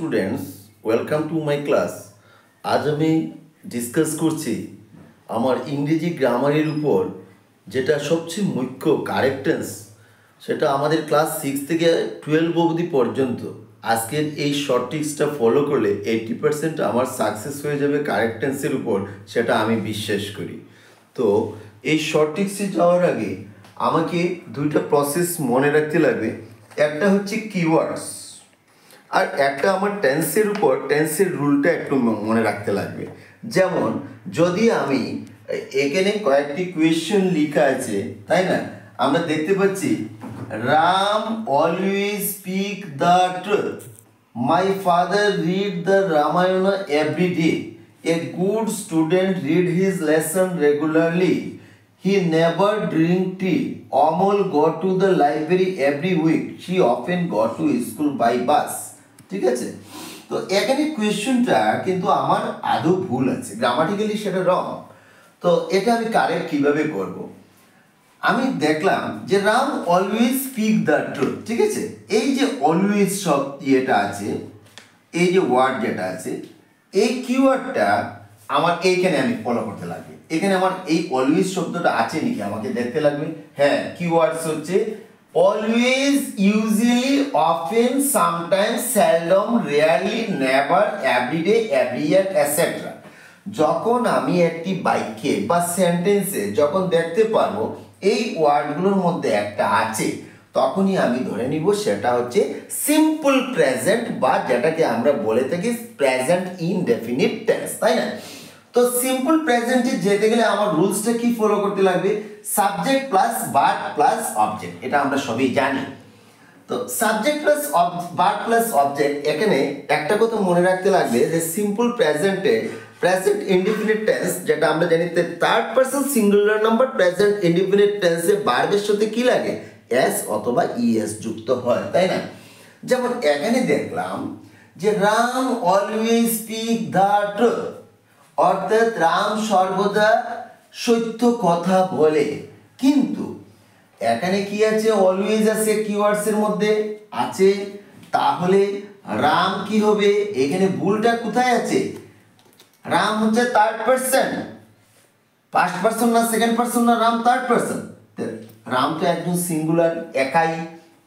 Students, welcome to my class. আজ আমি discuss করছি আমার ইংরেজি গ্রামারের উপর যেটা সবচেয়ে মুখ্য কারেক্টেন্স, সেটা আমাদের ক্লাস 6 থেকে 12 অবধি পর্যন্ত আজকের এই শর্ট টিক্সটা ফলো করলে 80% আমার সাকসেস হয়ে যাবে কারেক্টেন্সের উপর, সেটা আমি বিশ্বাস করি। তো এই শর্ট টিক্সে যাওয়ার আগে আমাকে দুইটা প্রসেস মনে রাখতে লাগবে। একটা হচ্ছে কিওয়ার্ডস, আর একটা আমার টেন্সের উপর টেন্সের রুলটা একটু মনে রাখতে লাগবে। যেমন যদি আমি এখানে কয়েকটি কোয়েশ্চেন লেখা আছে, তাই না? আমরা দেখতে পাচ্ছি Ram always speak the truth, my father read the Ramayana every day, a good student read his lesson regularly, he never drink tea, Amol go to the library every week, she often go to school by bus। ঠিক আছে? তো এখানে কোয়েশ্চেনটা কিন্তু আমার আদৌ ভুল আছে, গ্রামাটিক্যালি সেটা রং। তো এটা আমি কারেক্ট কিভাবে করব? আমি দেখলাম যে Ram always speak the truth, ঠিক আছে? এই যে অলওয়েজ সব ইয়েটা আছে, এই যে ওয়ার্ড যেটা আছে, এই কিওয়ার্ডটা আমার এইখানে আমি ফলো করতে লাগবে। এখানে আমার এই অলওয়েজ শব্দটা আছে নাকি আমাকে দেখতে লাগবে। হ্যাঁ, কিওয়ার্ডস হচ্ছে always, usually, often, sometimes, seldom, rarely, never, every day, every year, etcetera. যখন আমি একটি বাক্যে বা সেন্টেন্সে যখন দেখতে পারবো এই ওয়ার্ডগুলোর মধ্যে একটা আছে, তখনই আমি ধরে নিব সেটা হচ্ছে সিম্পল প্রেজেন্ট, বা যেটাকে আমরা বলে থাকি প্রেজেন্ট ইনডেফিনিট টেন্স, তাই না? তো সিম্পল প্রেজেন্টে যেতে গেলে আমার রুলসটা কি ফলো করতে লাগবে? Subject plus verb plus object, এটা আমরা সবই জানি। তো subject plus verb plus object, এখানে একটা কথা মনে রাখতে লাগবে যে সিম্পল প্রেজেন্টে প্রেজেন্ট ইনডিফিনিট টেন্স, যেটা আমরা জানি third person singular number present indefinite টেন্সে ভার্বের সাথে কি লাগে? এস অথবা ইএস যুক্ত হয়, তাই না? যেমন এখানে দেখলাম যে Ram always speak the truth, অর্থাৎ রাম সর্বদা সত্য কথা বলে। কিন্তু এখানে কি আছে? অলওয়েজ আছে, কিওয়ার্ডস এর মধ্যে আছে। তাহলে রাম কি হবে? এখানে ভুলটা কোথায় আছে? রাম হচ্ছে থার্ড পারসন, ফার্স্ট পারসন না সেকেন্ড পারসন না, রাম থার্ড পারসন। রাম তো একদম সিঙ্গুলার, একাই।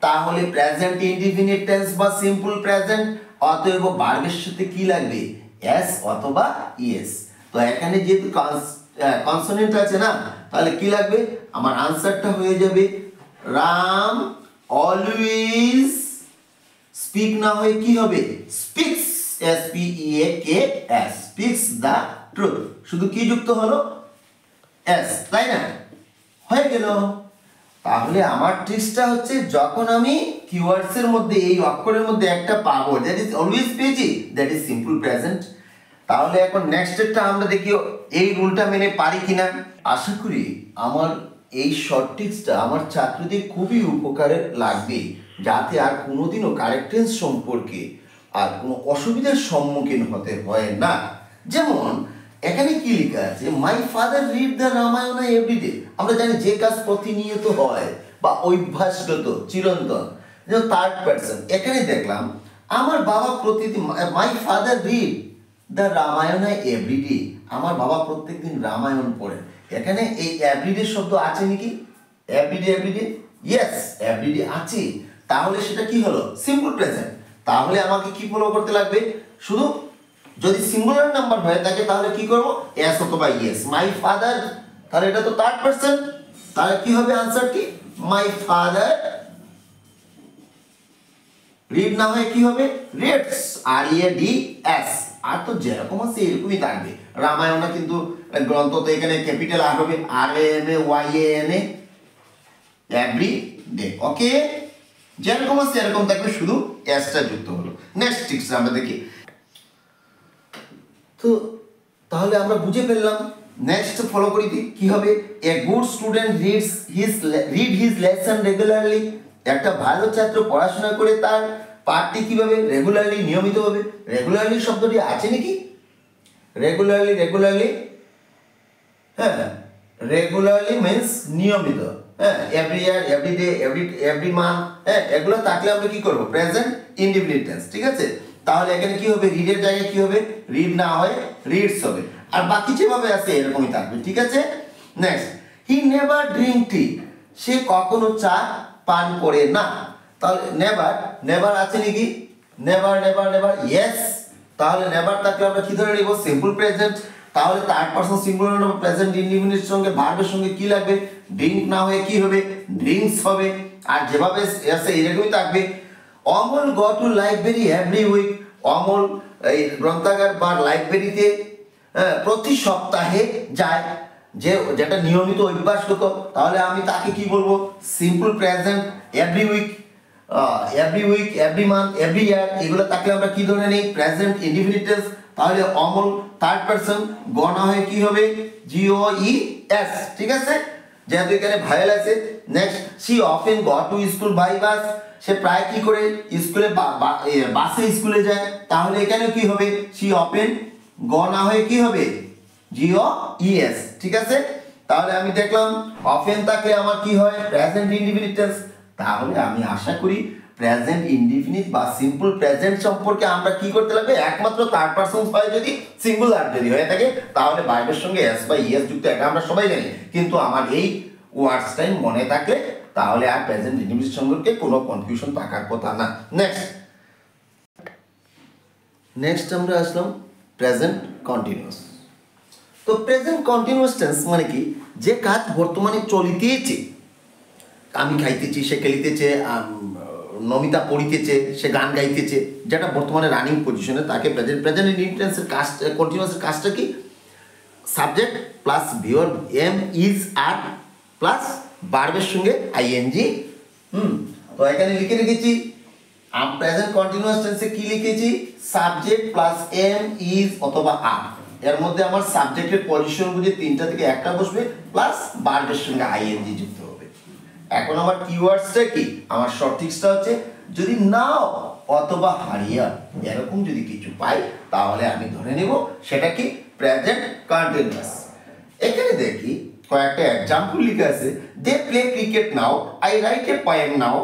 তাহলে প্রেজেন্ট ইনডিফিনিট টেন্স বা সিম্পল প্রেজেন্ট, অতএব ভার্বের সাথে কি লাগবে? এস অথবা ইএস। তো এখানে যেহেতু কনসোনেন্ট আছে না, তাহলে কি লাগবে? আমার আনসারটা হয়ে যাবে রাম অলওয়েজ স্পিক, না হয়ে কি হবে? Speaks, S P E A K S, speaks the truth. শুধু কি যুক্ত হলো? এস, তাই না? হয়ে গেল। তাহলে আমার ট্রিক্সটা হচ্ছে যখন আমি কিওয়ার্ডস এর মধ্যে এই অক্ষরের মধ্যে একটা পাবো, দ্যাট ইজ অলওয়েজ পেয়েছি, দ্যাট ইজ সিম্পল প্রেজেন্ট। তাহলে এখন নেক্সট স্টেপটা আমরা দেখি এই রুলটা মেনে পারি কিনা। আশা করি আমার এই শর্ট টিক্সটা আমার ছাত্রদের খুবই উপকারে লাগবে, যাতে আর কোনোদিনও কারেক্টেন্স সম্পর্কে আর কোনো অসুবিধার সম্মুখীন হতে হয় না। যেমন এখানে কি লেখা আছে? My father read the Ramayana every day. আমরা জানি যে কাজ প্রতিনিয়ত হয় বা অভ্যাসগত, চিরন্তন, যেমন থার্ড পারসন। এখানে দেখলাম আমার বাবা প্রতিদিন, my father read the Ramayana every day, আমার বাবা প্রত্যেকদিন রামায়ণ পড়েন। এখানে এই এভরিডে শব্দ আছে নাকি? এভরিডে, এভরিডে, ইয়েস, এভরিডে আছে। তাহলে সেটা কি হলো? Simple present. তাহলে আমাকে কি ফলো করতে লাগবে? শুধু যদি সিঙ্গুলার নাম্বার হয়ে থাকে তাহলে কি করব? এস অথবা ইয়েস। মাই ফাদার, তাহলে এটা তো থার্ড পারসন, তাহলে কি হবে? আনসার কি? মাই ফাদার রিড, না হয় কি হবে? Reads, R E A D S. আর তো যেরকম আছে এরকমই থাকবে। রামায়ণ কিন্তু গ্রন্থ, তো এখানে ক্যাপিটাল আর হবে, R A N A Y A N A, every day. Okay, যেরকম আছে এরকম থাকবে, শুধু এসটা যুক্ত হলো। নেক্সট টিপস আমরা দেখি। তো তাহলে আমরা বুঝে ফেললাম। নেক্সট ফলো করি কি হবে? A good student read his lesson regularly. একটা ভালো ছাত্র পড়াশোনা করে তার পাঠটি কিভাবে? রেগুলারলি, নিয়মিতভাবে। রেগুলারলি শব্দটি আছে নাকি? রেগুলারলি, রেগুলারলি, হ্যাঁ, রেগুলারলি মিন্স নিয়মিত। হ্যাঁ, every year, every day, every month, হ্যাঁ, এগুলো থাকলে আমরা কি করব? প্রেজেন্ট ইনডিফিনিট টেন্স, ঠিক আছে? তাহলে এখানে কি হবে, রিডের জায়গায় কি হবে, রিড না হয় রিডস হবে। আর বাকি যেভাবে আছে এরকমই থাকবে, ঠিক আছে। Next, he never drink tea, সে কখনো চা পান করে না। তাহলে নেভার, নেভার আছে নাকি, নেভার নেভার নেভার, ইয়েস। তাহলে নেভার থাকলে আমরা কি ধরে নিব, সিম্পল প্রেজেন্ট। তাহলে third person singular number present indefinite সঙ্গে ভার্বের সঙ্গে কি লাগবে, ড্রিঙ্ক না হয়ে কি হবে, ড্রিঙ্কস হবে। আর যেভাবে আছে এরকমই থাকবে। Amal go to library every week, Amal এই গ্রন্থাগার বা লাইব্রেরিতে প্রতি সপ্তাহে যায়, যেটা নিয়মিত অভ্যাসগত। তাহলে আমি তাকে কি বলবো, simple present. Every week, every month, every year, এগুলো থাকলে আমরা কি ধরে নিই, প্রেজেন্ট ইনডিফিনিট টেন্স। তাহলে অমল থার্ড পারসন, গ না হয়ে কি হবে, GOES, ঠিক আছে, যেহেতু এখানে ভাইল আছে। Next, she often go to school by bus, সে প্রায় কি করে স্কুলে বাসে স্কুলে যায়। তাহলে এখানে কি হবে, শি অফেন, গ না হয়ে কি হবে, GOES, ঠিক আছে। তাহলে আমি দেখলাম অফেন থাকলে আমার কি হয়, প্রেজেন্ট ইনডিফিনিট টেন্স। তাহলে আমি আশা করি প্রেজেন্ট ইনডিফিনিট বা সিম্পল প্রেজেন্ট সম্পর্কে আমরা কি করতে লাগবে, একমাত্র থার্ড পারসন হয় যদি, সিঙ্গুলার যদি হয়ে থাকে তাহলে ভার্বের সঙ্গে এস বা ইএস যুক্ত, এটা আমরা সবাই জানি। কিন্তু আমার এই ওয়ার্ডসটাই মনে থাকলে তাহলে আর প্রেজেন্ট ইনডিফিনিট সম্পর্কে কোনো কনফিউশন থাকার কথা না। নেক্সট আমরা আসলাম প্রেজেন্ট কন্টিনিউয়াস। তো প্রেজেন্ট কন্টিনিউয়াস টেন্স মানে কি, যে কাজ বর্তমানে চলিতেছে, আমি খাইতেছি, সে খেলিতেছে, নমিতা পড়িতেছে, সে গান গাইতেছে, যেটা বর্তমানে রানিং পজিশনে, তাকে প্রেজেন্ট ইনডিফিনিটের কাজ, কন্টিনিউয়াসের কাজটা কি, সাবজেক্ট প্লাস ভিওর এম ইজ আর প্লাস ভার্বের সঙ্গে আইএনজি। তো এখানে লিখে রেখেছি প্রেজেন্ট কন্টিনিউয়াস টেন্সে কি লিখেছি, সাবজেক্ট প্লাস এম ইজ অথবা আর, এর মধ্যে আমার সাবজেক্টের পজিশন বুঝে তিনটা থেকে একটা বসবে, প্লাস ভার্বের সঙ্গে আইএনজি যুক্ত হবে। এখন আমার কিওয়ার্ডসটা কি, আমার সঠিকটা হচ্ছে যদি নাও অথবা হারিয়া এরকম যদি কিছু পাই তাহলে আমি ধরে নেব সেটা কি, প্রেজেন্ট কন্টিনিউয়াস। এখানে দেখি কয়েকটা এক্সাম্পল লিখে আছে। They play cricket now, I write a poem now,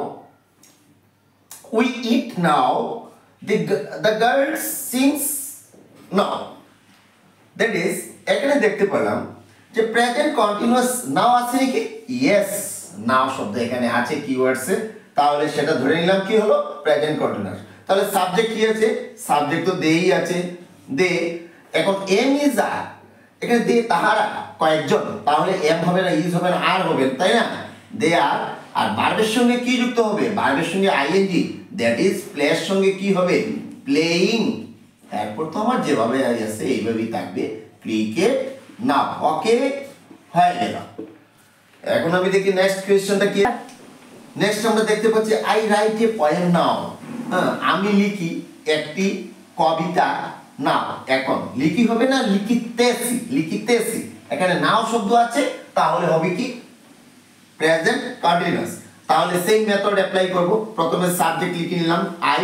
we eat now, the girls sings now. That is, এখানে দেখতে পেলাম যে প্রেজেন্ট কন্টিনিউয়াস নাও আছে নাকি, ইয়েস, নাও শব্দ এখানে আছে কিওয়ার্ডসে। তাহলে সেটা ধরে নিলাম কি হলো, প্রেজেন্ট কন্টিনিউয়াস। তাহলে সাবজেক্ট কি আছে, সাবজেক্ট তো দেই আছে, দে। এখন এম ইজ আর, এখানে দে তাহারা কয়েকজন, তাহলে এম হবে না, ইজ হবে না, আর হবে, তাই না, দে আর। আর ভার্বের সঙ্গে কি যুক্ত হবে, ভার্বের সঙ্গে আইএনজি, দ্যাট ইজ প্লের সঙ্গে কি হবে, প্লেইং। এরপর তো আমার যেভাবে আছে এইভাবেই থাকবে, ক্রিকেট নাও, ওকে, হয়ে গেল। এখন আমি দেখি নেক্সট কোয়েশ্চনটা কি। নেক্সট আমরা দেখতে পাচ্ছি আই রাইট এ পোয়েম নাও, আমি লিখি একটি কবিতা নাও। এখন লিখি হবে না, লিখিতেছি, লিখিতেছি, এখানে নাও শব্দ আছে, তাহলে হবে কি, প্রেজেন্ট কন্টিনিউয়াস। তাহলে সেম মেথড অ্যাপ্লাই করব। প্রথমে সাবজেক্ট লিখে নিলাম আই,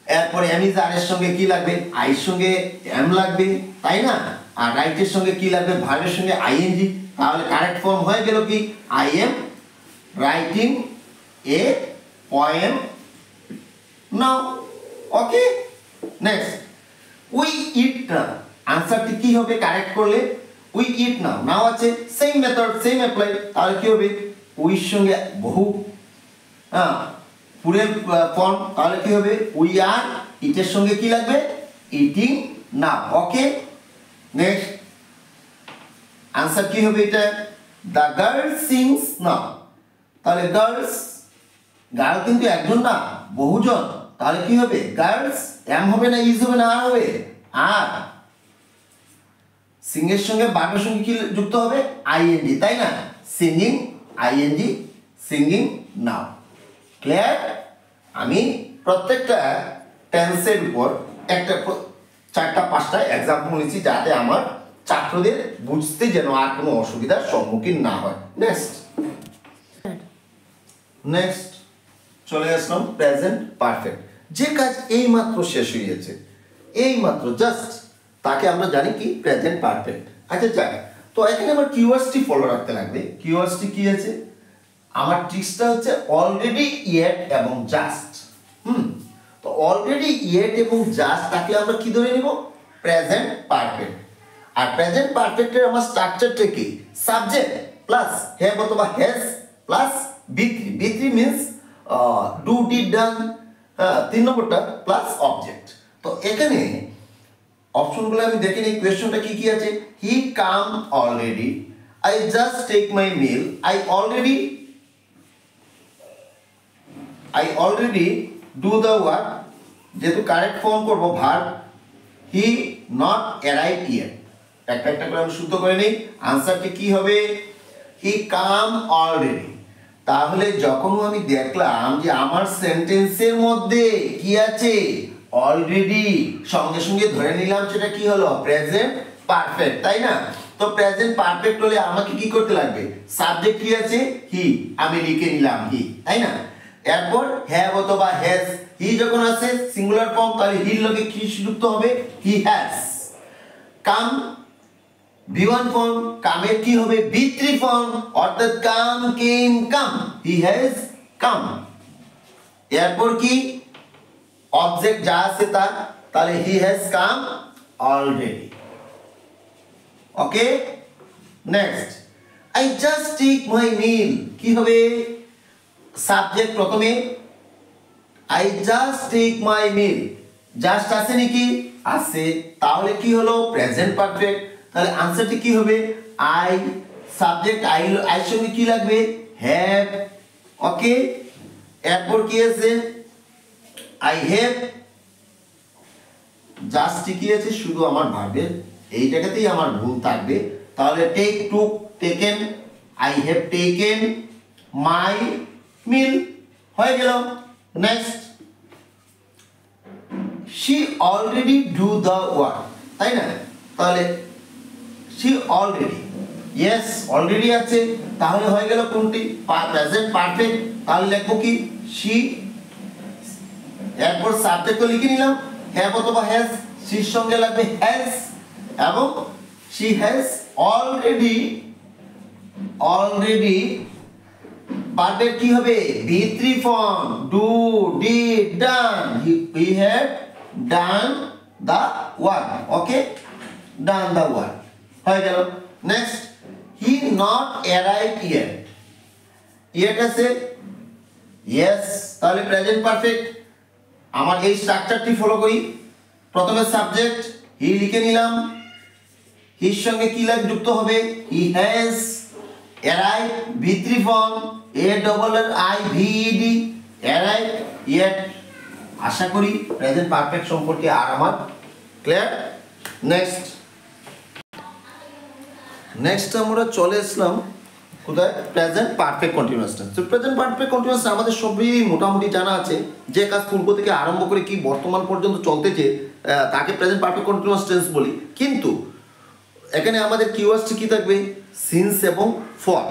এরপরে এম ইজ আর এর সঙ্গে কি লাগবে, আই এর সঙ্গে এম লাগবে, তাই না। আর রাইট এর সঙ্গে কি লাগবে, ভার্বের সঙ্গে আইএনজি। তাহলে কারেক্ট ফর্ম হয়ে গেল কি, I am writing a poem now, okay. Next, we eat now, আনসারটি কি হবে কারেক্ট করলে, উই ইট নাও, নাও আছে, সেম মেথড সেম অ্যাপ্লাই। তাহলে কি হবে, উইর সঙ্গে বহু, পুরের ফর্ম, তাহলে কি হবে, উই আর, ইটের সঙ্গে কি লাগবে, ইটিং নাও, ওকে। নেক্সট আনসার কি হবে এটা, দ্য গার্ল সিংস নাও। তাহলে গার্লস, গার্ল কিন্তু একজন না, বহুজন, তাহলে কি হবে, গার্লস, এম হবে না, ইজ হবে না, আর হবে, আর সিং এর সঙ্গে ভার্বের সঙ্গে কি যুক্ত হবে, আইএনজি, তাই না, সিঙ্গিং, আইএনজি, সিঙ্গিং নাও। ক্লিয়ার। আমি প্রত্যেকটা টেন্সের উপর একটা 4-5টা এক্সাম্পল নিচ্ছি, যাতে আমার ছাত্রদের বুঝতে যেন আর কোনো অসুবিধার সম্মুখীন না হয়। নেক্সট চলে আসলাম প্রেজেন্ট পারফেক্ট। যে কাজ এই মাত্র শেষ হয়ে গেছে, এই মাত্র জাস্ট, তাকে আমরা জানি কি, প্রেজেন্ট পারফেক্ট। আচ্ছা যাক, তো এখানে আমার কিওয়ার্ডসটি ফলো রাখতে লাগবে। কিওয়ার্ডসটি কি আছে, আমার ট্রিক্সটা হচ্ছে অলরেডি, ইয়েট এবং জাস্ট। তো অলরেডি ইয়েট এবং জাস্ট থাকলে আমরা কি ধরে নিব, প্রেজেন্ট পারফেক্ট। আর প্রেজেন্ট পারফেক্টের আমার স্ট্রাকচারটা কি, সাবজেক্ট প্লাস হ্যাভ অথবা হ্যাজ প্লাস বি3, বি3 মিন্স ডু ডিড ডান, 3 নম্বরটা প্লাস অবজেক্ট। তো এখানে অপশনগুলো আমি দেখে নিই, কোয়েশ্চনটা কি কি আছে, he come already, I just take my meal, I already do the work, যেহেতু কারেক্ট ফর্ম করবো verb, he not arrive yet. একটা একটা করে আমি শুদ্ধ করে নিই, আনসারটি কি হবে, হি কাম অলরেডি। তাহলে যখন আমি দেখলাম যে আমার সেন্টেন্সের মধ্যে কি আছে, অলরেডি, সঙ্গে সঙ্গে ধরে নিলাম সেটা কি হলো, প্রেজেন্ট পারফেক্ট, তাই না? তো প্রেজেন্ট পারফেক্ট হলে আমাকে কি করতে লাগবে, সাবজেক্ট কি আছে, হি, আমি লিখে নিলাম হি, তাই না? এরপর হ্যাভ অথবা হ্যাজ, হি যখন আছে সিঙ্গুলার ফর্ম, তাহলে হির লগে কি যুক্ত হবে, হি হ্যাজ। কাম V1 ফর্ম, কামের কি হবে, V3 ফর্ম, অর্থাৎ কাম কেম কাম, হি হ্যাজ কাম। এরপর কি অবজেক্ট যা আছে তার, তাহলে he has come already. Okay, next, I just take my meal, কি হবে, সাবজেক্ট প্রথমে, I just take my meal, just আছে নাকি, আছে, তাহলে কি হলো, প্রেজেন্ট পারফেক্ট। তাহলে আনসারটি কি হবে, আই, সাবজেক্ট আই, আই সঙ্গে কি লাগবে, হ্যাভ। ওকে, এরপর কি আছে, আই হ্যাভ, জাস্ট কি আছে, শুধু আমার ভার্বের এই জায়গাতেই আমার ভুল থাকবে, তাহলে take, took, taken, I have taken my meal, হয়ে গেল। Next, she already do the work, তাই না? তাহলে she already, yes already আছে, তাহলে হয়ে গেল কোনটি, প্রেজেন্ট পারফেক্ট। তাহলে লিখবো কি, she, এরপর সাবজেক্ট লিখে নিলাম হ্যাভ অথবা হ্যাজ, sheর সঙ্গে লাগবে হ্যাজ, এবং she has already পারফেক্ট কি হবে, V3 form, do did done, he had done the work, okay, done the work, হয়ে গেল। Next, he not arrived yet, yet আছে, yes, তাহলে প্রেজেন্ট পারফেক্ট। আমার এই স্ট্রাকচারটি ফলো করি, প্রথমে সাবজেক্ট হি লিখে নিলাম, হির সঙ্গে কি লাগ যুক্ত হবে, he has arrived, V3 form, ARRIVED, arrived, yet। আশা করি প্রেজেন্ট পারফেক্ট সম্পর্কে আর আমার ক্লিয়ার। নেক্সট আমরা চলে আসলাম কোথায়, প্রেজেন্ট পারফেক্ট কন্টিনিউয়াস টেন্স। তো প্রেজেন্ট পারফেক্ট কন্টিনিউয়াস আমাদের সবই মোটামুটি জানা আছে, যে কাজ পূর্ব থেকে আরম্ভ করে কি বর্তমান পর্যন্ত চলতেছে তাকে প্রেজেন্ট পারফেক্ট কন্টিনিউয়াস টেন্স বলি। কিন্তু এখানে আমাদের কিওয়ার্ডসটি কি থাকবে, সিন্স এবং ফর।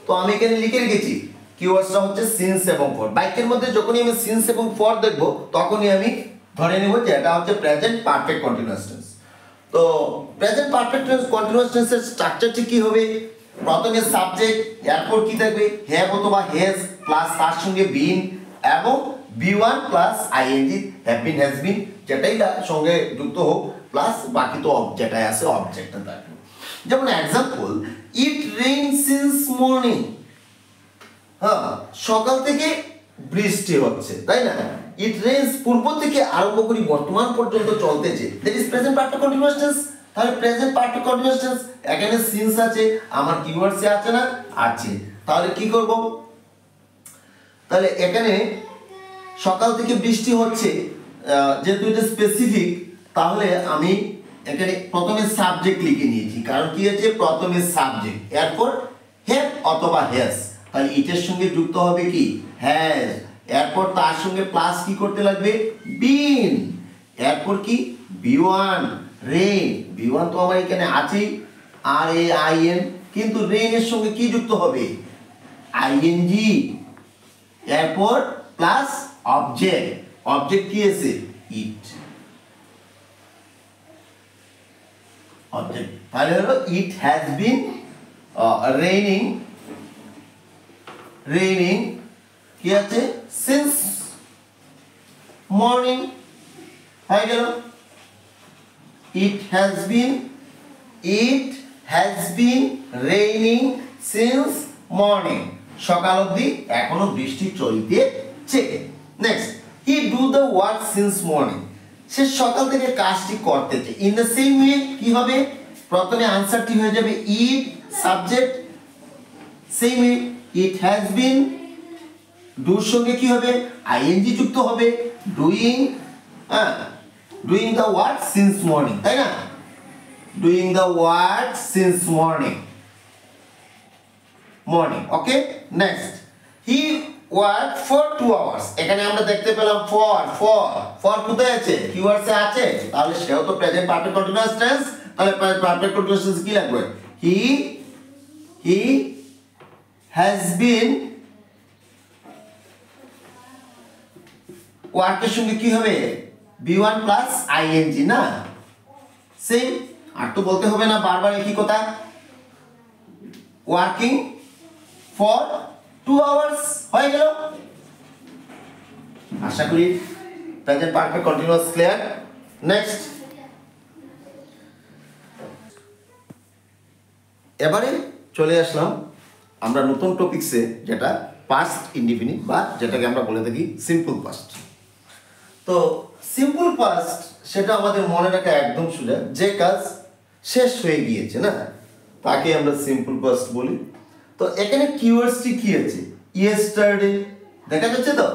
তো আমি এখানে লিখে রেখেছি কিওয়ার্ডসটা হচ্ছে সিন্স এবং ফর। বাক্যের মধ্যে যখনই আমি সিন্স এবং ফর দেখব তখনই আমি ধরে নেব যে এটা হচ্ছে প্রেজেন্ট পারফেক্ট কন্টিনিউয়াস টেন্স। তো প্রেজেন্ট পারফেক্ট কন্টিনিউয়াস টেন্সের স্ট্রাকচারটি কি হবে, প্রথমে সাবজেক্ট, এরপর কি থাকবে, হ্যাভ অথবা হ্যাজ প্লাস তার সঙ্গে বিন, এবং বি1 plus ING, have been, has been, যেটাই সঙ্গে যুক্ত হোক, প্লাস বাকি তো যেটাই আছে অবজেক্টটা থাকবে। যেমন এক্সাম্পল, ইট রেইন সিন্স মর্নিং, হ্যাঁ সকাল থেকে বৃষ্টি হচ্ছে, তাই না? ইট রেইনস পূর্ব থেকে আরম্ভ করি বর্তমান পর্যন্ত চলতেছে, that is present perfect continuous tense. তাহলে প্রেজেন্ট পারফেক্ট কন্টিনিউয়াস টেন্স, এখানে সিন্স আছে, আমার কিওয়ার্ডসে আছে না, আছে। তাহলে কি করব, তাহলে এখানে সকাল থেকে বৃষ্টি হচ্ছে, যেহেতু এটা স্পেসিফিক, তাহলে আমি এখানে প্রথমে সাবজেক্ট লিখে নিয়েছি, কারণ কি আছে, প্রথমে সাবজেক্ট, এরপর হ্যাভ অথবা হ্যাজ, তাহলে ইটের সঙ্গে যুক্ত হবে কি, হ্যাজ, এরপর তার সঙ্গে প্লাস কি করতে লাগবে, বিন, এরপর কি বি1 রেইন, বি1 তো আমার এখানে আছেই, RAIN, কিন্তু রেইনের সঙ্গে কি যুক্ত হবে, আইএনজি, এরপর প্লাস অবজেক্ট, অবজেক্ট কি আছে, ইট, অবজেক্ট, তাহলে হলো ইট হ্যাজ বিন রেইনিং কি আছে, সিন্স মর্নিং হয়ে গেল। It has been raining since morning, সকাল অবধি এখনো বৃষ্টি চলিতেছে। Next, he do the work since morning, সে সকাল থেকে কাজটি করতেছে। ইন দ্য সেম ওয়ে কি হবে, প্রথমে আনসারটি হয়ে যাবে it subject, same way it has been, ডুর সঙ্গে কি হবে আইএনজি যুক্ত হবে, doing doing the work since morning, তাই না, doing the work since morning okay. Next, he work for 2 hours, এখানে আমরা দেখতে পেলাম ফর কোথায় আছে, কিওয়ার্ডসে আছে, তাহলে সেও তো প্রেজেন্ট পারফেক্ট কন্টিনিউয়াস টেন্স, তাহলে পারফেক্ট কন্টিনিউয়াস টেন্স কি লাগবে, হি হ্যাজ বিন, ওয়ার্কের সঙ্গে কি হবে B1 প্লাস আইএনজি না, সেম, আর তো বলতে হবে না বারবার একই কথা, ওয়ার্কিং ফর 2 আওয়ার্স হয়ে গেল। আশা করি present perfect continuous clear. Next, এবারে চলে আসলাম আমরা নতুন টপিকসে, যেটা পাস্ট ইনডিফিনিট বা যেটাকে আমরা বলে থাকি সিম্পল পাস্ট। তো সিম্পল পাস্ট সেটা আমাদের মনে রাখা একদম সোজা, যে কাজ শেষ হয়ে গিয়েছে না তাকে আমরা সিম্পল পাস্ট বলি। তো এখানে কিওয়ার্ডসটি কি আছে, ইয়েস্টারডে দেখা যাচ্ছে তো,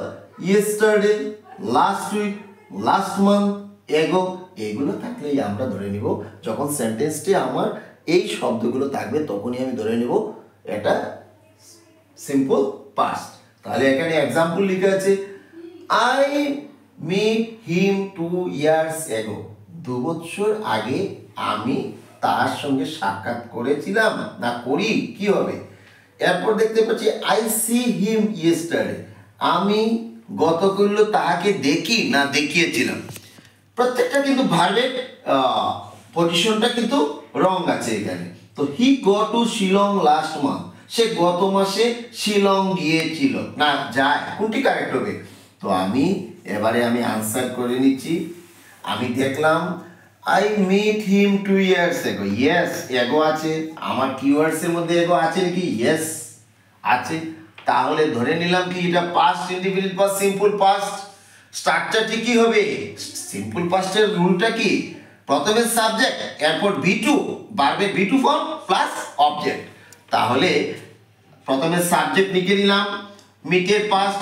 yesterday, last week, last month, ago, এগুলো থাকলেই আমরা ধরে নিব, যখন সেন্টেন্সটি আমার এই শব্দগুলো থাকবে তখনই আমি ধরে নিব এটা সিম্পল পাস্ট। তাহলে এখানে এক্সাম্পল লেখা আছে, আই মিট হিম 2 ইয়ার্স এগো, 2 বছর আগে আমি তার সঙ্গে সাক্ষাৎ করেছিলাম না করি কি হবে। এরপর দেখতে পাচ্ছি আই সি হিম ইয়েস্টারডে, আমি গতকাল তাহাকে দেখি না দেখিয়েছিলাম। প্রত্যেকটা কিন্তু ভার্বের পজিশনটা কিন্তু রং আছে এখানে। তো he go to Shillong last month, সে গত মাসে শিলং গিয়েছিল না যায়, কোনটি কারেক্ট হবে। তো এবারে আমি আনসার করে নিচ্ছি। আমি দেখলাম I meet him 2 years ago, yes ago আছে, আমার কিওয়ার্ডস এর মধ্যে এগো আছে নাকি, ইয়েস আছে, তাহলে ধরে নিলাম কি এটা পাস্ট ইনডিফিনিট বা সিম্পল পাস্ট। স্ট্রাকচারটি কি হবে, সিম্পল পাস্টের রুলটা কি, প্রথমে সাবজেক্ট, এরপর V2 ভার্বের V2 ফর্ম প্লাস অবজেক্ট। তাহলে প্রথমে সাবজেক্ট লিখে নিলাম, মিটের পাস্ট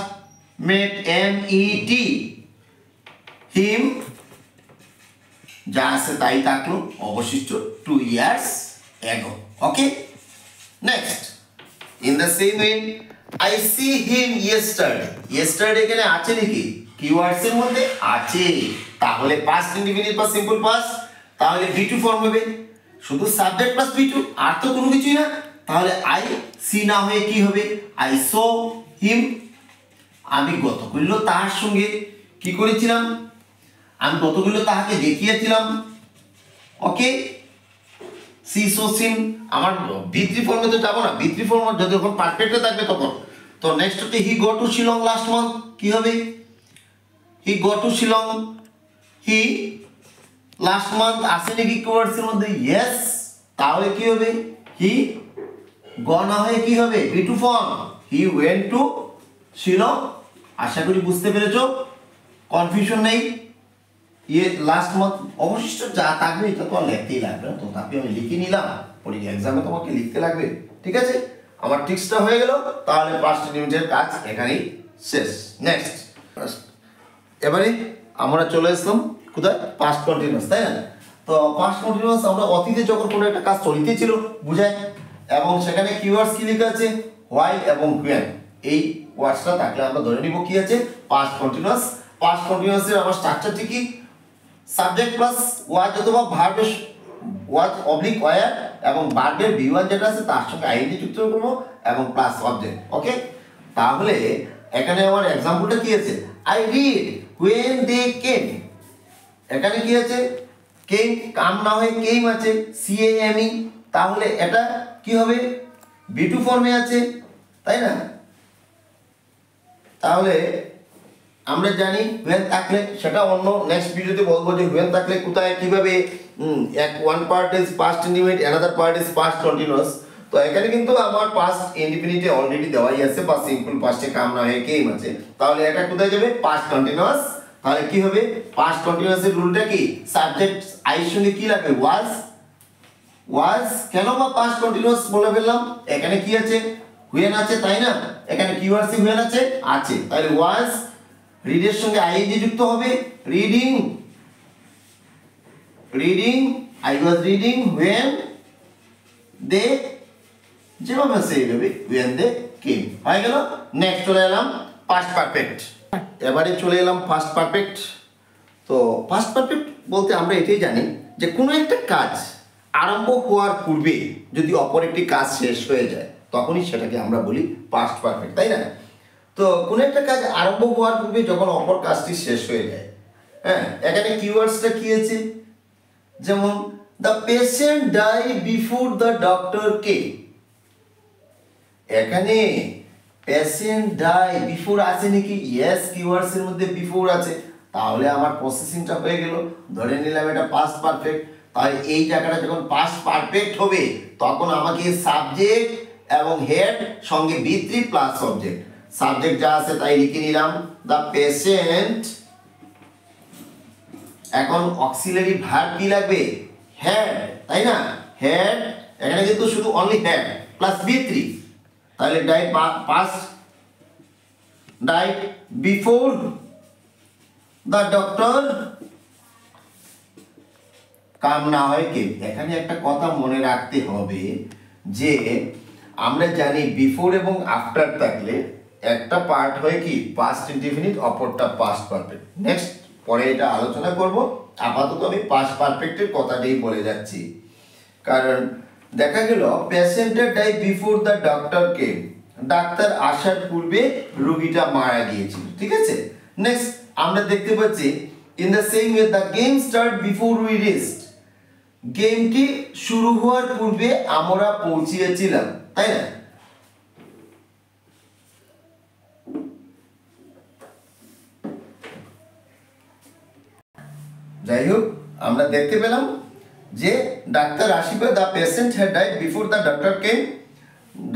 মেট MET, হিম যা আছে তাই থাকলো, অবশিষ্ট 2 ইয়ার্স এগো ওকে। Next, in the same way I see him yesterday, yesterday এখানে আছে নাকি, কিওয়ার্ডস এর মধ্যে আছে, তাহলে পাস্ট ইনডিফিনিট বা সিম্পল পাস্ট, তাহলে V2 ফর্ম হবে, শুধু সাবজেক্ট প্লাস V2, আর তো কোনো কিছুই না। তাহলে আই সি না হয়ে কি হবে, আই সো হিম, আমি গতকাল তার সঙ্গে কি করেছিলাম, আমি গতকাল তাহাকে দেখিয়েছিলাম ওকে। সি সো সিন, আমার V3 ফর্মে তো যাবো না, V3 ফর্ম যখন পারফেক্টে থাকবে তখন। তো নেক্সট হচ্ছে he go to Shillong last month, কি হবে, he go to Shillong, he last month আছে নাকি কিওয়ার্ডস এর মধ্যে, ইয়েস, তাহলে কি হবে, হি গো না হয়ে কি হবে V2 form, he went to Shillong. আশা করি বুঝতে পেরেছো, কনফিউশন নেই। লাস্ট মান্থ অবশিষ্ট যা থাকবে এটা তো আর লিখতেই লাগবে না, তো তাকে আমি লিখে নিলাম, পরীক্ষা এক্সামে তোমাকে লিখতে লাগবে, ঠিক আছে। আমার ট্রিক্সটা হয়ে গেল, তাহলে পাস্ট ইনডিফিনিটের কাজ এখানেই শেষ। নেক্সট, এবারে আমরা চলে আসলাম কোথায়, পাস্ট কন্টিনিউয়াস, তাই না। তো পাস্ট কন্টিনিউয়াস আমরা অতীতে যখন কোনো একটা কাজ চলিতেছিল বুঝায়, এবং সেখানে কিওয়ার্ডস কি লেখা আছে, হোয়াইল এবং হোয়েন, এই ওয়ার্ডসটা থাকলে আমরা ধরে নিব কি আছে পাস্ট কন্টিনিউয়াস। পাস্ট কন্টিনিউয়াসের আমার স্ট্রাকচারটি কি, সাবজেক্ট প্লাস ওয়াজ অথবা ভার্বের ওয়াজ অবলিক ওয়্যার, এবং ভার্বের V1 যেটা আছে তার সঙ্গে আইএনজি যুক্ত করব এবং প্লাস অবজেক্ট ওকে। তাহলে এখানে আমার एग्जांपलটা কি আছে, I read when they came, এখানে কি আছে কেম, কাম না হয়ে কেম আছে, CAME, তাহলে এটা কি হবে V2 ফর্মে আছে, তাই না। তাহলে আমরা জানি when থাকলে, সেটা অন্য নেক্সট ভিডিওতে বলবো যে when থাকলে কোথায় কিভাবে one part is past indefinite, another part is past continuous। তো এখানে কিন্তু আমার past indefinite অলরেডি দেওয়াই আছে বা সিম্পল পাস্টে কাম না হয়ে কেম আছে, তাহলে এটা কোথায় যাবে past continuous। তাহলে কি হবে past continuous এর রুলটা কি, সাবজেক্ট আই এর সঙ্গে কি লাগবে was। কেন বা past continuous বলে ফেললাম, এখানে কি আছে when আছে তাই না, এখানে কিওয়ার্ড সি when আছে, তাহলে was রিডের সঙ্গে আইএনজি যুক্ত হবে, reading I was reading when they, যেভাবে আছে এইভাবে when they came হয়ে গেল। নেক্সট চলে এলাম past perfect, এবারে চলে এলাম past perfect। তো past perfect বলতে আমরা এটাই জানি যে কোনো একটা কাজ আরম্ভ হওয়ার পূর্বে যদি অপর একটি কাজ শেষ হয়ে যায় তখনই সেটাকে আমরা বলি past perfect, তাই না। তো কোনো একটা কাজ আরম্ভ হওয়ার পূর্বে যখন অপর কাজটি শেষ হয়ে যায়, হ্যাঁ, এখানে কিওয়ার্ডসটা কি আছে, যেমন the patient die before the doctor came. এখানে পেশেন্ট ডাই বিফোর আছে নাকি, ইয়েস কিওয়ার্ডস এর মধ্যে বিফোর আছে, তাহলে আমার প্রসেসিংটা হয়ে গেল, ধরে নিলাম এটা পাস্ট পারফেক্ট। তাহলে এই জায়গাটা যখন পাস্ট পারফেক্ট হবে তখন আমাকে সাবজেক্ট এবং হেড সঙ্গে V3 প্লাস অবজেক্ট, সাবজেক্ট যা আছে তাই লিখে নিলাম দ্য পেশেন্ট, এখন অক্সিলারি ভার্ব কি লাগবে হেড, তাই না, হেড, এখানে কিন্তু শুধু অনলি হেড প্লাস V3, তাহলে died past died before the doctor come না হয় কে। এখানে একটা কথা মনে রাখতে হবে যে আমরা জানি বিফোর এবং আফটার থাকলে একটা পার্ট হয় কি পাস্ট ইনডিফিনিট, অপরটা পাস্ট পারফেক্ট। নেক্সট পরে এটা আলোচনা করব, আপাতত আমি পাস্ট পারফেক্টের কথাটাই বলে যাচ্ছি। কারণ দেখা গেল পেশেন্টের die before the doctor came, ডাক্তার আসার পূর্বে রোগীটা মারা গিয়েছিল, ঠিক আছে। নেক্সট আমরা দেখতে পাচ্ছি in the same way the game start before we reached, গেমটি শুরু হওয়ার পূর্বে আমরা পৌঁছিয়েছিলাম, তাই না। যাই হোক আমরা দেখতে পেলাম যে ডাক্তার আসিবার the patient had died before the doctor came,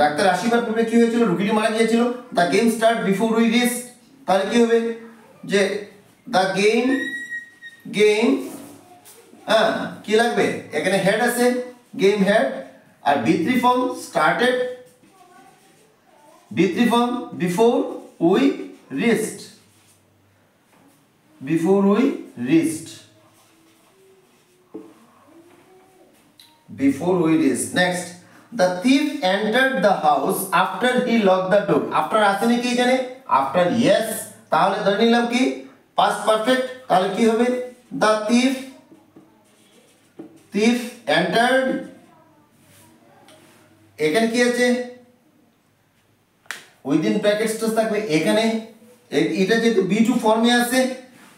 ডাক্তার আসিবার পূর্বে কি হয়েছিল, রোগীটি মারা গিয়েছিল। The game start before we reach, তাহলে কি হবে যে দ্য গেম হ্যাঁ কি লাগবে, এখানে হেড আছে গেম হেড, আর V3 form started, V3 form before we reached, before we reached, next the thief entered the house after he locked the door, after আছে নাকি এখানে after, yes, তাহলে ধরে নিলাম কি past perfect, তাহলে কি হবে the thief entered, এখানে কি আছে উইদিন ব্র্যাকেটস তো থাকবে, এখানে এটা যেহেতু B2 ফর্মে আছে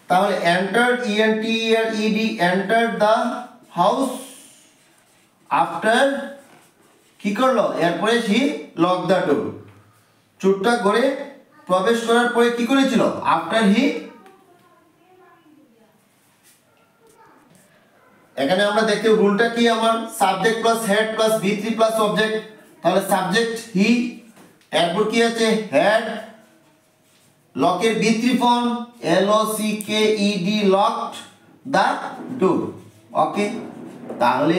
তাহলে entered ENTERED entered the house after কি করলো, এরপরে he locked the door, চোরটা ঘরে প্রবেশ করার পরে কি করেছিল after he, এখানে আমরা দেখতে রুলটা কি আমার subject plus had plus V3 plus object, তাহলে সাবজেক্ট হি, এরপর কি আছে হেড, লকের V3 form LOCKED locked the door, okay. তাহলে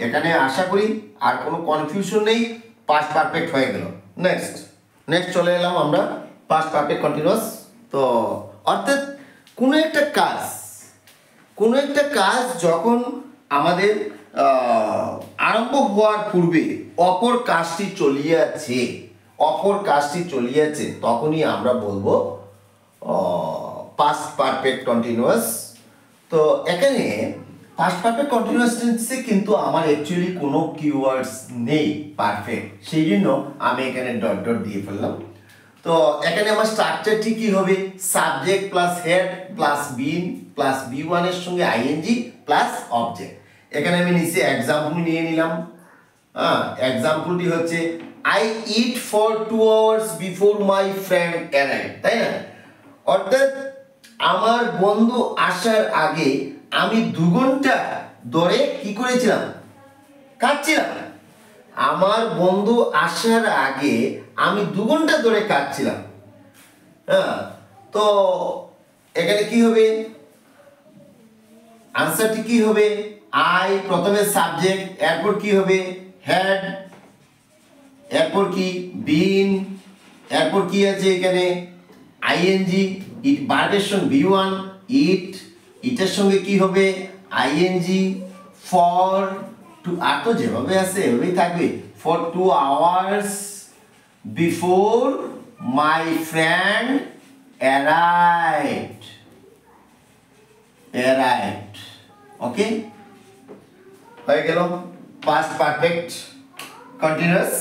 এখানে আশা করি আর কোনো কনফিউশন নেই, পাস্ট পারফেক্ট হয়ে গেল। নেক্সট চলে এলাম আমরা পাস্ট পারফেক্ট কন্টিনিউয়াস। তো অর্থাৎ কোনো একটা কাজ যখন আমাদের আরম্ভ হওয়ার পূর্বে অপর কাজটি চলিয়াছে তখনই আমরা বলবো পাস্ট পারফেক্ট কন্টিনিউয়াস। তো এখানে পাস্ট পারফেক্ট কন্টিনিউয়াস টেন্সে কিন্তু আমার অ্যাকচুয়ালি কোনো কিওয়ার্ডস নেই পারফেক্ট, সেই জন্য আমি এখানে ডট ডট দিয়ে ফেললাম। তো এখানে আমার স্ট্রাকচারটি কি হবে, subject plus had plus been plus B1 এর সঙ্গে আইএনজি প্লাস অবজেক্ট। এখানে আমি নিচে এক্সাম্পল নিয়ে নিলাম, এক্সাম্পলটি হচ্ছে I eat for 2 hours before my friend arrived, তাই না। অর্থাৎ আমার বন্ধু আসার আগে আমি 2 ঘন্টা ধরে কি করেছিলাম, কাটছিলাম। আমার বন্ধু আসার আগে আমি 2 ঘন্টা ধরে কাটছিলাম। হ্যাঁ, তো এখানে কি হবে, আনসারটি কি হবে, আই প্রথমে সাবজেক্ট, এরপর কি হবে হ্যাড, এরপর কি বিন, এরপর কি আছে এখানে আইএনজি, ইট ভার্বের সঙ্গে বি1, ইট, ইটের সঙ্গে কি হবে আইএনজি, ফর টু, আর তো যেভাবে আছে এভাবেই থাকবে, for 2 hours before my friend arrived, ওকে, হয়ে গেল পাস্ট পারফেক্ট কন্টিনিউয়াস।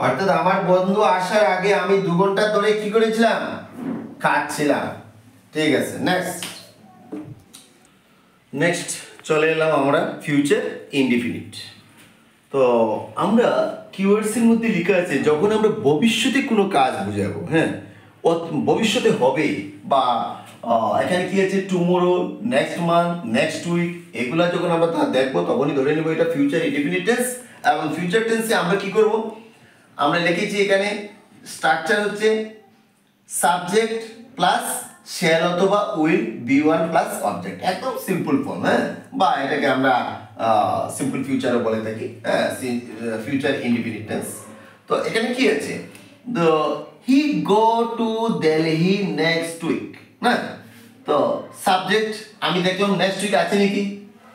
অর্থাৎ আমার বন্ধু আসার আগে আমি 2 ঘন্টা ধরে কি করেছিলাম, কাটছিলাম। ঠিক আছে, নেক্সট চলে এলাম আমরা ফিউচার ইনডিফিনিট। তো আমরা কিওয়ার্ডস এর মধ্যে লেখা আছে যখন আমরা ভবিষ্যতে কোনো কাজ বোঝাবো, হ্যাঁ, ভবিষ্যতে হবে, বা এখানে কি আছে tomorrow, next month, next week, এগুলা যখন আমরা দেখবো তখনই ধরে নেব এটা ফিউচার ইনডিফিনিট টেন্স। এবং ফিউচার টেন্সে আমরা কি করব, আমরা লিখেছি এখানে স্ট্রাকচার হচ্ছে সাবজেক্ট প্লাস শ্যাল অথবা উইল, বি1 প্লাস অবজেক্ট, একদম সিম্পল ফর্ম। হ্যাঁ, বা এটাকে আমরা সিম্পল ফিউচারও বলে থাকি, হ্যাঁ, ফিউচার ইনডিফিনিট টেন্স। তো এখানে কি আছে, the he go to Delhi next week, না, তো সাবজেক্ট আমি দেখলাম নেক্সট উইক আছে নাকি,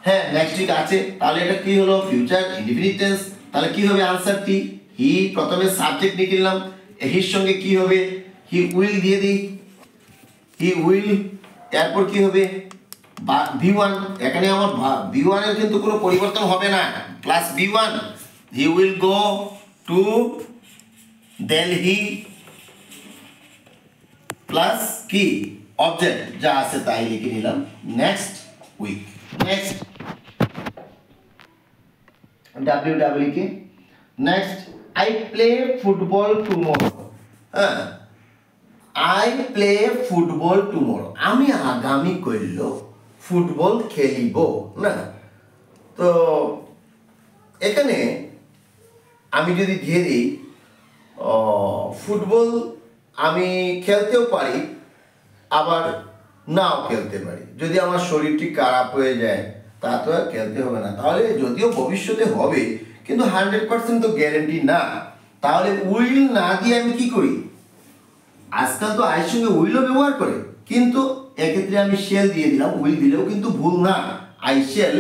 হ্যাঁ নেক্সট উইক আছে, তাহলে এটা কি হলো ফিউচার ইনডিফিনিট টেন্স। তাহলে কি হবে আনসারটি, হি প্রথমে সাবজেক্ট নিয়ে নিলাম, হির সঙ্গে কি হবে হি উইল দিয়ে দিই, হি উইল, এরপর কি হবে বি1, এখানে আমার বি1 এর কিন্তু কোনো পরিবর্তন হবে না, প্লাস বি1, he will go to Delhi plus কি অবজেক্ট যা আছে তাই লিখে নিলাম, next week, next W K, next I play football tomorrow, হ্যাঁ, আই প্লে ফুটবল টুমরো, আমি আগামী কইল ফুটবল খেলিব, না। তো এখানে আমি যদি দিয়ে দিই ফুটবল আমি খেলতেও পারি আবার নাও খেলতে পারি, যদি আমার শরীরটি খারাপ হয়ে যায় তা তো আর খেলতে হবে না, তাহলে যদিও ভবিষ্যতে হবে কিন্তু 100% তো গ্যারেন্টি না, তাহলে উইল না দিয়ে আমি কি করি, আজকাল তো আয়ের সঙ্গে উইলও ব্যবহার করে, কিন্তু এক্ষেত্রে আমি শেল দিয়ে দিলাম, উইল দিলেও কিন্তু ভুল না, I shall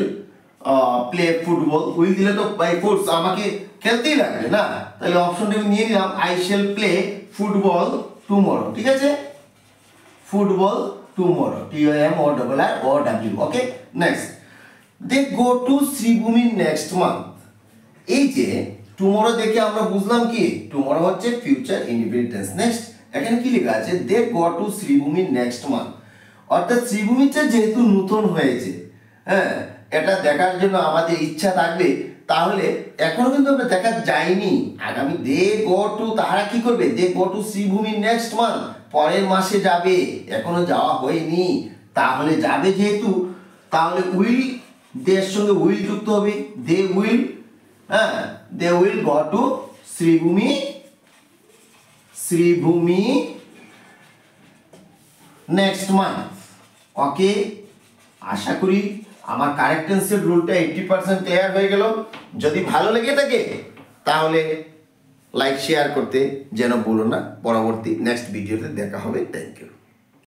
play football, will দিলে তো বাই ফোর্স আমাকে খেলতেই লাগবে না, তাহলে অপশনটা আমি নিয়ে নিলাম I shall play football tomorrow, ঠিক আছে, football tomorrow, TOMORROW, okay. Next they go to Sribhumi next month, এই যে টুমরো দেখে আমরা বুঝলাম কি টুমরো হচ্ছে ফিউচার ইনডিফিনিট টেন্স। নেক্সট এখানে কি লেখা আছে, they go to Sribhumi next month, অর্থাৎ শ্রীভূমিটা যেহেতু নতুন হয়েছে, হ্যাঁ, এটা দেখার জন্য আমাদের ইচ্ছা থাকবে, তাহলে এখনো কিন্তু আমরা দেখা যায়নি, আগামী দে গো টু, তারা কি করবে, they go to Sribhumi next month, পরের মাসে যাবে, এখনো যাওয়া হয়নি, তাহলে যাবে যেহেতু, তাহলে উইল, দের সঙ্গে উইল যুক্ত হবে, দে উইল, হ্যাঁ, they will go to Sribhumi next month, okay. আশা করি আমার কারেক্ট টেন্সের রুলটা 80% ক্লিয়ার হয়ে গেল। যদি ভালো লেগে থাকে তাহলে লাইক শেয়ার করতে যেন ভুলো না। পরবর্তী নেক্সট ভিডিওতে দেখা হবে। Thank you.